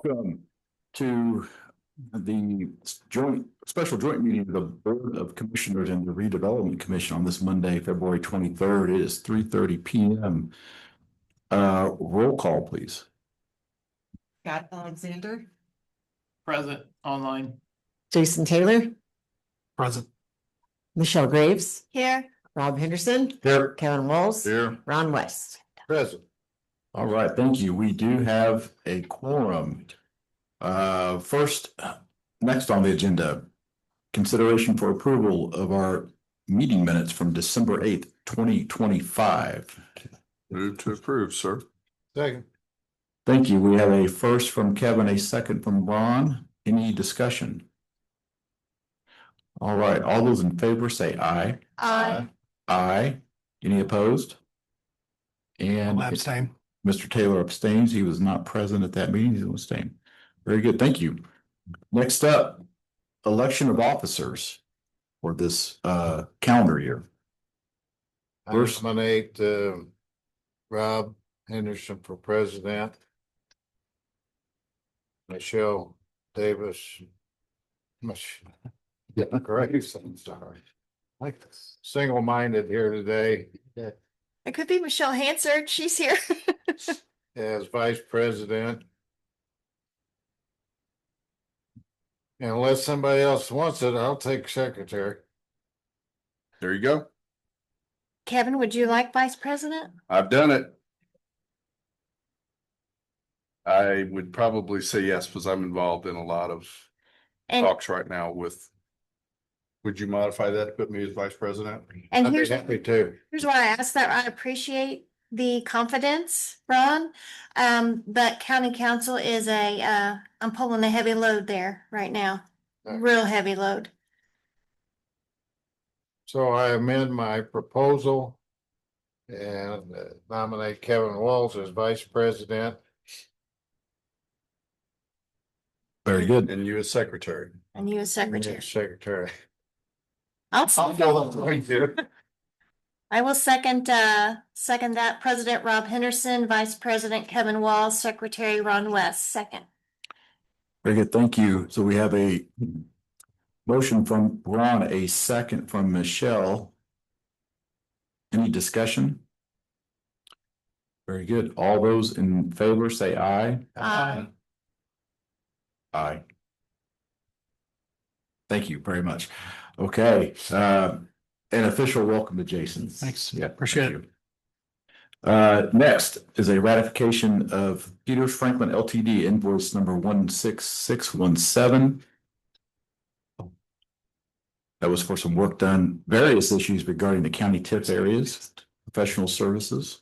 Welcome to the special joint meeting of the Board of Commissioners and the Redevelopment Commission on this Monday, February 23rd. It is 3:30 p.m. Roll call, please. Scott Alexander, Present online. Jason Taylor, Present. Michelle Graves, Here. Rob Henderson, Here. Kevin Walls, Here. Ron West. Present. All right, thank you. We do have a quorum. Next on the agenda, consideration for approval of our meeting minutes from December 8th, 2025. Move to approve, sir. Second. Thank you. We have a first from Kevin, a second from Ron. Any discussion? All right, all those in favor say aye. Aye. Aye. Any opposed? And Abstain. Mr. Taylor abstains. He was not present at that meeting. He's abstained. Very good. Thank you. Next up, election of officers for this calendar year. I nominate Rob Henderson for president. Michelle Davis. Grace, I'm sorry. Like this. Single-minded here today It could be Michelle Hansard. She's here. as vice president. And unless somebody else wants it, I'll take secretary. There you go. Kevin, would you like vice president? I've done it. I would probably say yes, because I'm involved in a lot of And talks right now with. Would you modify that to put me as vice president? and I'd be here's happy to. why I asked that. I appreciate the confidence, Ron. But county council is I'm pulling a heavy load there right now. Real heavy load. So I amend my proposal and nominate Kevin Walls as vice president. Very good. And you as secretary. And you as secretary. Secretary. I'll Volunteer. I will second that. President Rob Henderson, Vice President Kevin Walls, Secretary Ron West, second. Very good. Thank you. So we have a motion from Ron, a second from Michelle. Any discussion? Very good. All those in favor say aye. Aye. Aye. Thank you very much. Okay, an official welcome to Jason. Thanks. Yeah, Appreciate it. Next is a ratification of Peters Franklin LTD invoice number 16617. That was for some work done, various issues regarding the county TIF areas, professional services.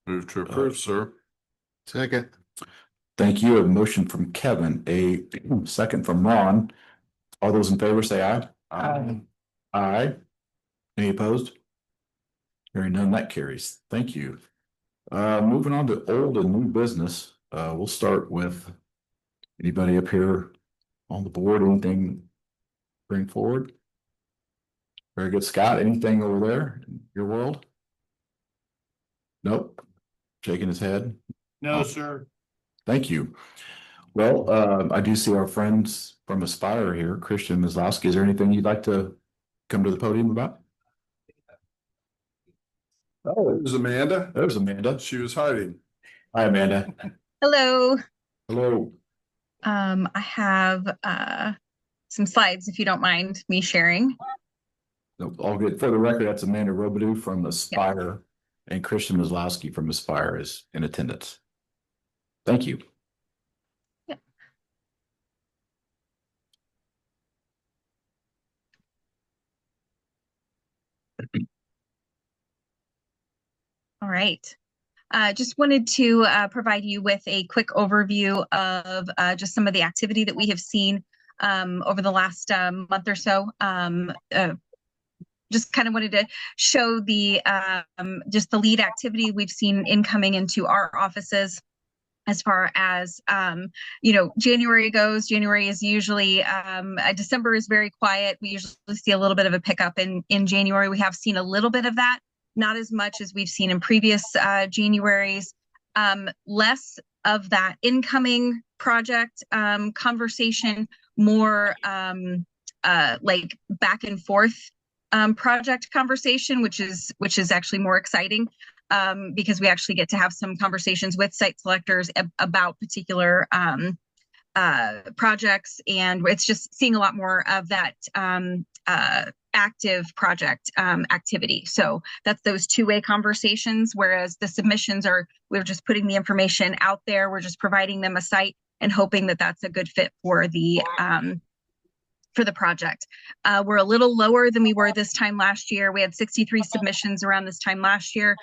Move to approve, sir. Second. Thank you. A motion from Kevin, a second from Ron. All those in favor say aye. Aye. Aye. Any opposed? Hearing none, that carries. Thank you. Moving on to old and new business. We'll start with anybody up here on the board, anything bring forward? Very good. Scott, anything over there in your world? Nope. Shaking his head. No, sir. Thank you. Well, I do see our friends from Aspire here, Christian Mislowski. Is there anything you'd like to come to the podium about? Oh, it was Amanda. There's Amanda. She was hiding. Hi, Amanda. Hello. Hello. I have some slides if you don't mind me sharing. No, all good. For the record, that's Amanda Robidoux from Aspire, and Christian Mislowski from Aspire is in attendance. Thank you. Yeah. All right. Just wanted to provide you with a quick overview of just some of the activity that we have seen over the last month or so. Just kind of wanted to show the just the lead activity we've seen incoming into our offices. As far as January goes, January is usually December is very quiet. We usually see a little bit of a pickup in January. We have seen a little bit of that, not as much as we've seen in previous Januaries. less of that incoming project conversation, more like back and forth project conversation, which is actually more exciting because we actually get to have some conversations with site selectors about particular projects, and it's just seeing a lot more of that active project activity. So that's those two-way conversations, whereas the submissions we're just putting the information out there, we're just providing them a site and hoping that that's a good fit for the project. We're a little lower than we were this time last year. We had 63 submissions around this time last year.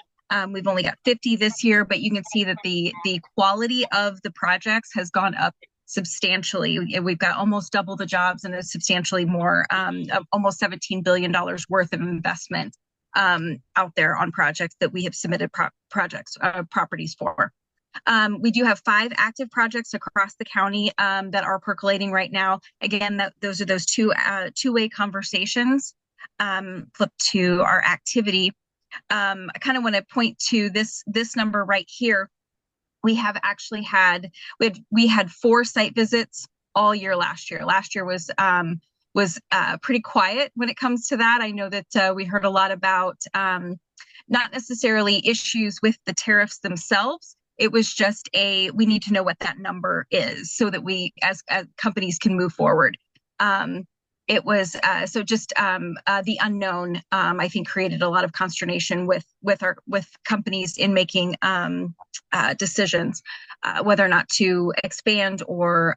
We've only got 50 this year, but you can see that the quality of the projects has gone up substantially. We've got almost double the jobs and a substantially more, almost $17 billion worth of investment out there on projects that we have submitted properties for. We do have 5 active projects across the county that are percolating right now. Again, those are those two-way conversations. Flip to our activity. I kind of want to point to this number right here. We have actually had 4 site visits all year last year. Last year was pretty quiet when it comes to that. I know that we heard a lot about not necessarily issues with the tariffs themselves. It was just we need to know what that number is so that we as companies can move forward. It was so just the unknown, I think, created a lot of consternation with companies in making decisions whether or not to expand or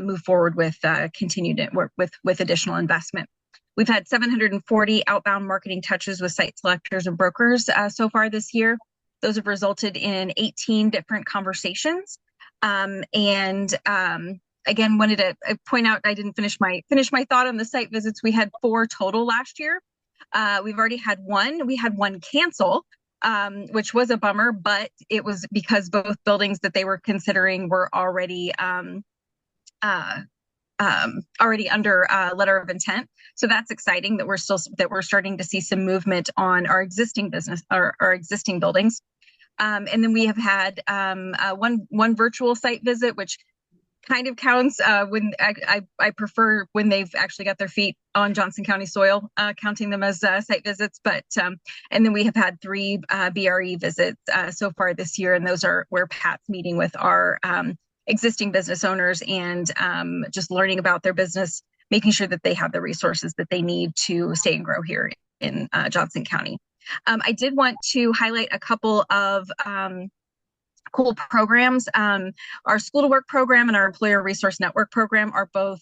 move forward with continued with additional investment. We've had 740 outbound marketing touches with site selectors and brokers so far this year. Those have resulted in 18 different conversations. Again, wanted to point out, I didn't finish my thought on the site visits. We had 4 total last year. We've already had one. We had one cancel, which was a bummer, but it was because both buildings that they were considering were already under letter of intent. So that's exciting that we're starting to see some movement on our existing business, our existing buildings. And then we have had one virtual site visit, which kind of counts when I prefer when they've actually got their feet on Johnson County soil, counting them as site visits. But and then we have had 3 BRE visits so far this year, and those are where Pat's meeting with our existing business owners and just learning about their business, making sure that they have the resources that they need to stay and grow here in Johnson County. I did want to highlight a couple of cool programs. Our School to Work program and our Employer Resource Network program are both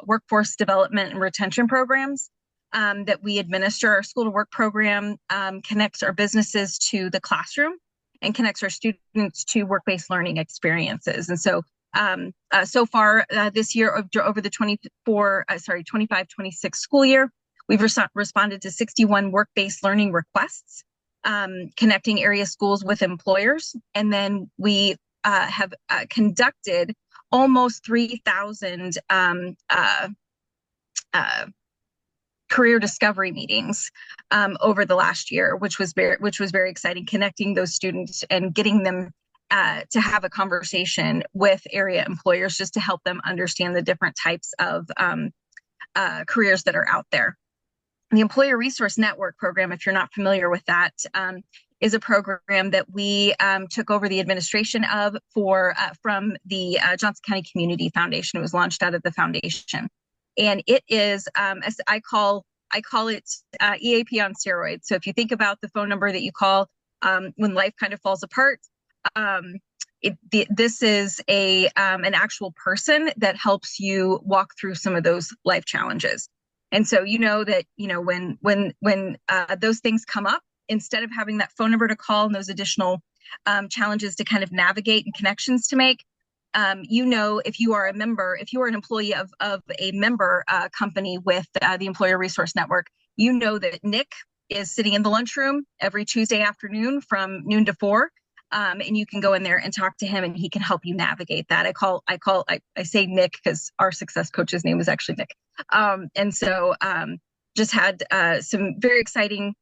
workforce development and retention programs that we administer. Our School to Work program connects our businesses to the classroom and connects our students to work-based learning experiences. And so so far this year, over the 25-26 school year, we've responded to 61 work-based learning requests, connecting area schools with employers. And then we have conducted almost 3,000 career discovery meetings over the last year, which was very exciting, connecting those students and getting them to have a conversation with area employers just to help them understand the different types of careers that are out there. The Employer Resource Network program, if you're not familiar with that, is a program that we took over the administration of from the Johnson County Community Foundation. It was launched out of the foundation, and it is I call it EAP on steroids. So if you think about the phone number that you call when life kind of falls apart, this is an actual person that helps you walk through some of those life challenges. And so that when those things come up, instead of having that phone number to call and those additional challenges to kind of navigate and connections to make, if you are a member, if you are an employee of a member company with the Employer Resource Network, that Nick is sitting in the lunchroom every Tuesday afternoon from noon to 4. And you can go in there and talk to him, and he can help you navigate that. I say Nick because our success coach's name is actually Nick. And so just had some very exciting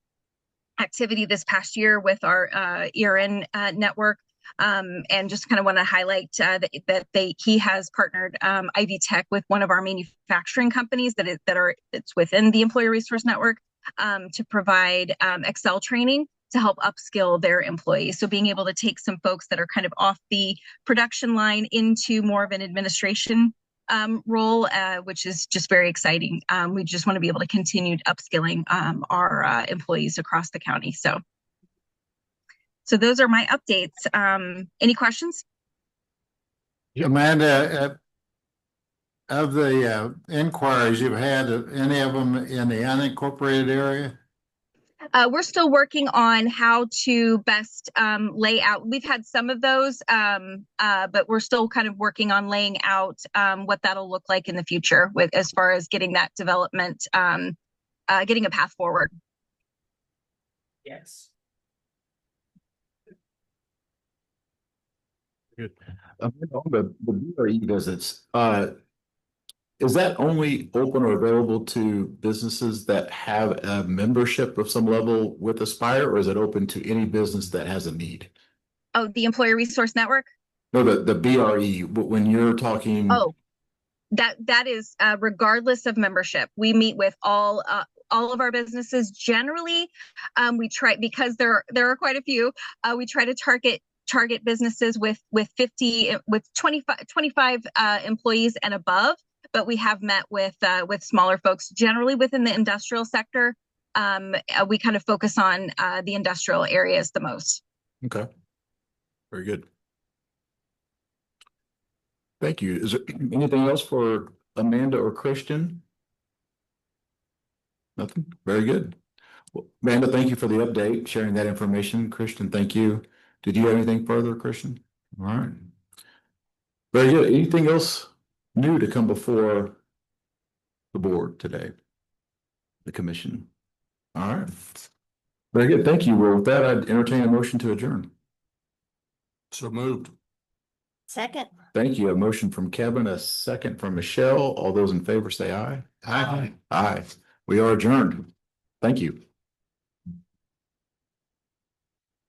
activity this past year with our ERN network. And just kind of want to highlight he has partnered Ivy Tech with one of our manufacturing companies that's within the Employee Resource Network to provide Excel training to help upskill their employees. So being able to take some folks that are kind of off the production line into more of an administration role, which is just very exciting. We just want to be able to continue upskilling our employees across the county. So those are my updates. Any questions? Amanda, of the inquiries you've had, any of them in the unincorporated area? We're still working on how to best lay out. We've had some of those, but we're still kind of working on laying out what that'll look like in the future with as far as getting that development, getting a path forward. Yes. Good. On the BRE visits, is that only open or available to businesses that have a membership of some level with Aspire, or is it open to any business that has a need? Oh, the Employer Resource Network? No, the BRE, but when you're talking. Oh, that is regardless of membership. We meet with all of our businesses. Generally, we try, because there are quite a few, we try to target businesses with 25 employees and above, but we have met with smaller folks, generally within the industrial sector. We kind of focus on the industrial areas the most. Okay. Very good. Thank you. Is there anything else for Amanda or Christian? Nothing? Very good. Well, Amanda, thank you for the update, sharing that information. Christian, thank you. Did you have anything further, Christian? All right. Very good. Anything else new to come before the board today? The commission? All right. Very good. Thank you. Well, with that, I'd entertain a motion to adjourn. So moved. Second. Thank you. A motion from Kevin, a second from Michelle. All those in favor say aye. Aye. Aye. We are adjourned. Thank you.